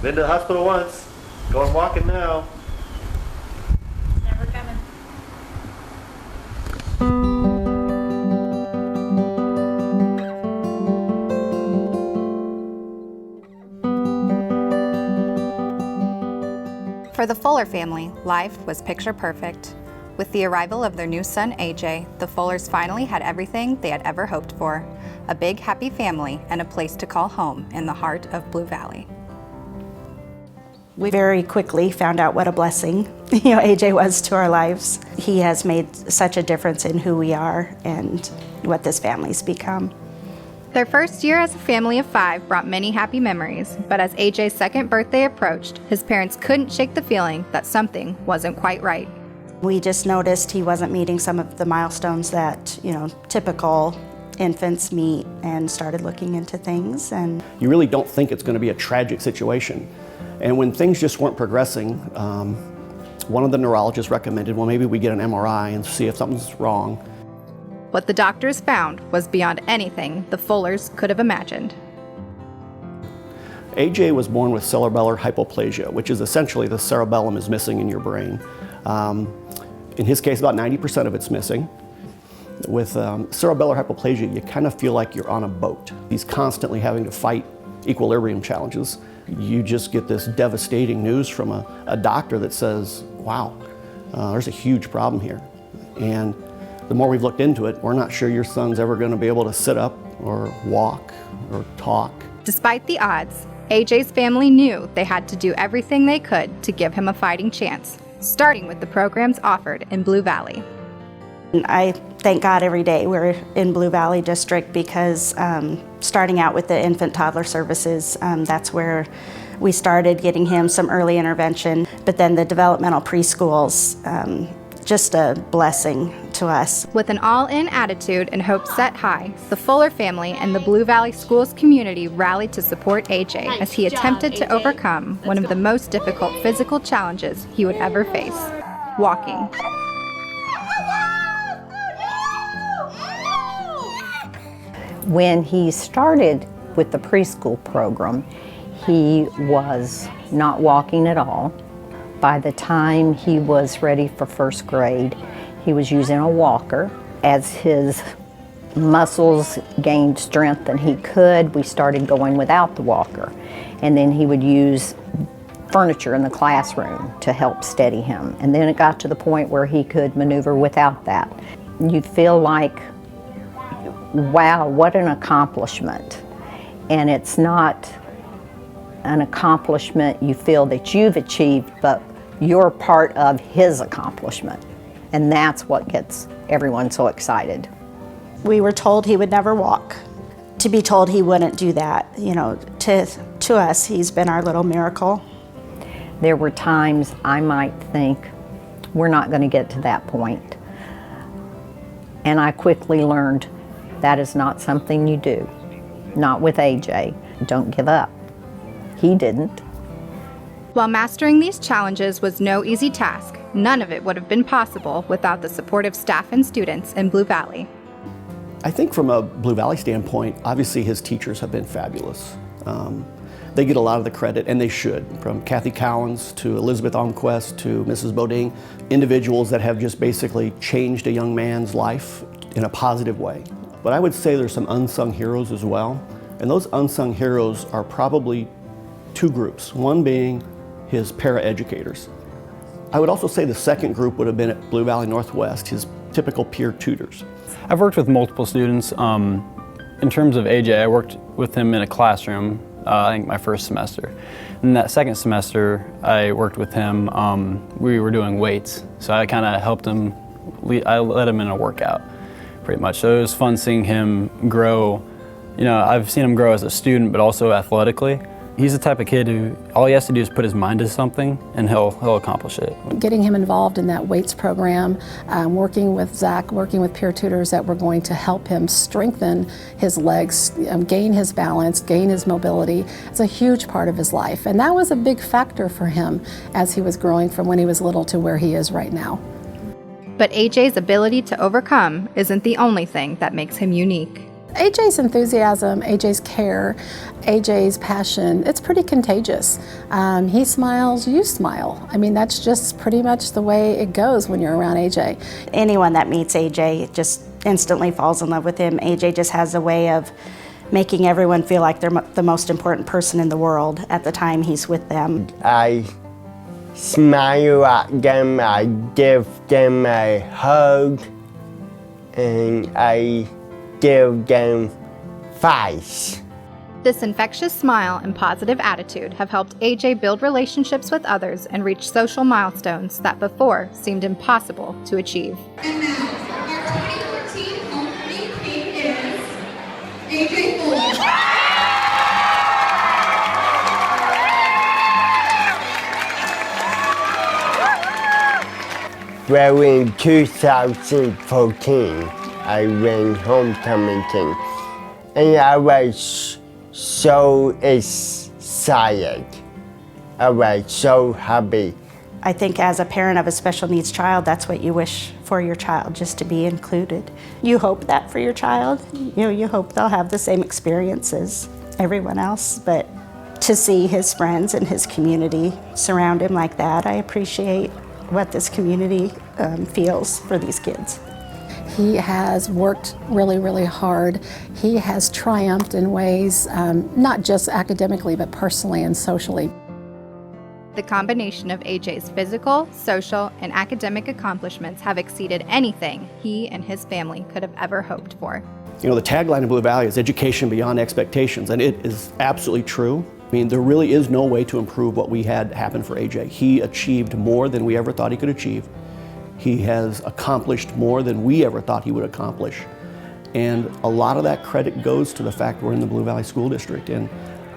Been to the hospital once. Going walking now. Never coming. For the Fuller family, life was picture perfect. With the arrival of their new son, AJ, the Fullers finally had everything they had ever hoped for: a big, happy family and a place to call home in the heart of Blue Valley. We very quickly found out what a blessing, AJ was to our lives. He has made such a difference in who we are and what this family's become. Their first year as a family of 5 brought many happy memories, but as AJ's second birthday approached, his parents couldn't shake the feeling that something wasn't quite right. We just noticed he wasn't meeting some of the milestones that, typical infants meet, and started looking into things. And you really don't think it's going to be a tragic situation. And when things just weren't progressing, one of the neurologists recommended, well, maybe we get an MRI and see if something's wrong. What the doctors found was beyond anything the Fullers could have imagined. AJ was born with cerebellar hypoplasia, which is essentially the cerebellum is missing in your brain. In his case, about 90% of it's missing. With cerebellar hypoplasia, you kind of feel like you're on a boat. He's constantly having to fight equilibrium challenges. You just get this devastating news from a doctor that says, wow, there's a huge problem here. And the more we've looked into it, we're not sure your son's ever going to be able to sit up or walk or talk. Despite the odds, AJ's family knew they had to do everything they could to give him a fighting chance, starting with the programs offered in Blue Valley. I thank God every day we're in Blue Valley District because starting out with the infant toddler services, that's where we started getting him some early intervention. But then the developmental preschools, just a blessing to us. With an all-in attitude and hope set high, the Fuller family and the Blue Valley Schools community rallied to support AJ as he attempted to overcome one of the most difficult physical challenges he would ever face: walking. When he started with the preschool program, he was not walking at all. By the time he was ready for first grade, he was using a walker. As his muscles gained strength and he could, we started going without the walker. And then he would use furniture in the classroom to help steady him. And then it got to the point where he could maneuver without that. You feel like, wow, what an accomplishment. And it's not an accomplishment you feel that you've achieved, but you're part of his accomplishment. And that's what gets everyone so excited. We were told he would never walk. To be told he wouldn't do that, to us, he's been our little miracle. There were times I might think, we're not going to get to that point. And I quickly learned that is not something you do. Not with AJ. Don't give up. He didn't. While mastering these challenges was no easy task, none of it would have been possible without the supportive staff and students in Blue Valley. I think from a Blue Valley standpoint, obviously his teachers have been fabulous. They get a lot of the credit, and they should, from Kathy Cowens to Elizabeth Almquist to Mrs. Bodine, individuals that have just basically changed a young man's life in a positive way. But I would say there's some unsung heroes as well, and those unsung heroes are probably 2 groups, one being his para-educators. I would also say the second group would have been at Blue Valley Northwest, his typical peer tutors. I've worked with multiple students. In terms of AJ, I worked with him in a classroom, I think my first semester. In that second semester, I worked with him, we were doing weights, so I kind of helped him, I led him in a workout, pretty much. So it was fun seeing him grow. I've seen him grow as a student, but also athletically. He's the type of kid who all he has to do is put his mind to something and he'll accomplish it. Getting him involved in that weights program, working with Zach, working with peer tutors that were going to help him strengthen his legs, gain his balance, gain his mobility. It's a huge part of his life. And that was a big factor for him as he was growing from when he was little to where he is right now. But AJ's ability to overcome isn't the only thing that makes him unique. AJ's enthusiasm, AJ's care, AJ's passion, it's pretty contagious. He smiles, you smile. I mean, that's just pretty much the way it goes when you're around AJ. Anyone that meets AJ just instantly falls in love with him. AJ just has a way of making everyone feel like they're the most important person in the world at the time he's with them. I smile at them, I give them a hug, and I give them fights. This infectious smile and positive attitude have helped AJ build relationships with others and reach social milestones that before seemed impossible to achieve. And now, our 2014 homecoming king is AJ Fuller. Well, in 2014, I ran homecoming king, and I was so excited. I was so happy. I think as a parent of a special needs child, that's what you wish for your child, just to be included. You hope that for your child. You hope they'll have the same experience as everyone else, but to see his friends and his community surround him like that, I appreciate what this community feels for these kids. He has worked really, really hard. He has triumphed in ways, not just academically, but personally and socially. The combination of AJ's physical, social, and academic accomplishments have exceeded anything he and his family could have ever hoped for. You know, the tagline of Blue Valley is education beyond expectations, and it is absolutely true. I mean, there really is no way to improve what we had happen for AJ. He achieved more than we ever thought he could achieve. He has accomplished more than we ever thought he would accomplish. And a lot of that credit goes to the fact we're in the Blue Valley School District, and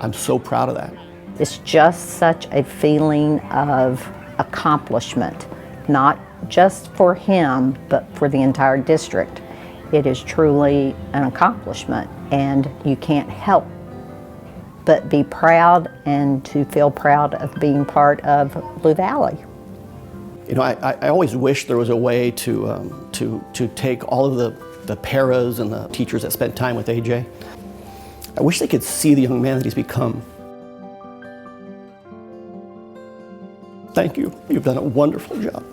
I'm so proud of that. It's just such a feeling of accomplishment, not just for him, but for the entire district. It is truly an accomplishment, and you can't help but be proud and to feel proud of being part of Blue Valley. You know, I always wish there was a way to take all of the paras and the teachers that spent time with AJ. I wish they could see the young man that he's become. Thank you. You've done a wonderful job.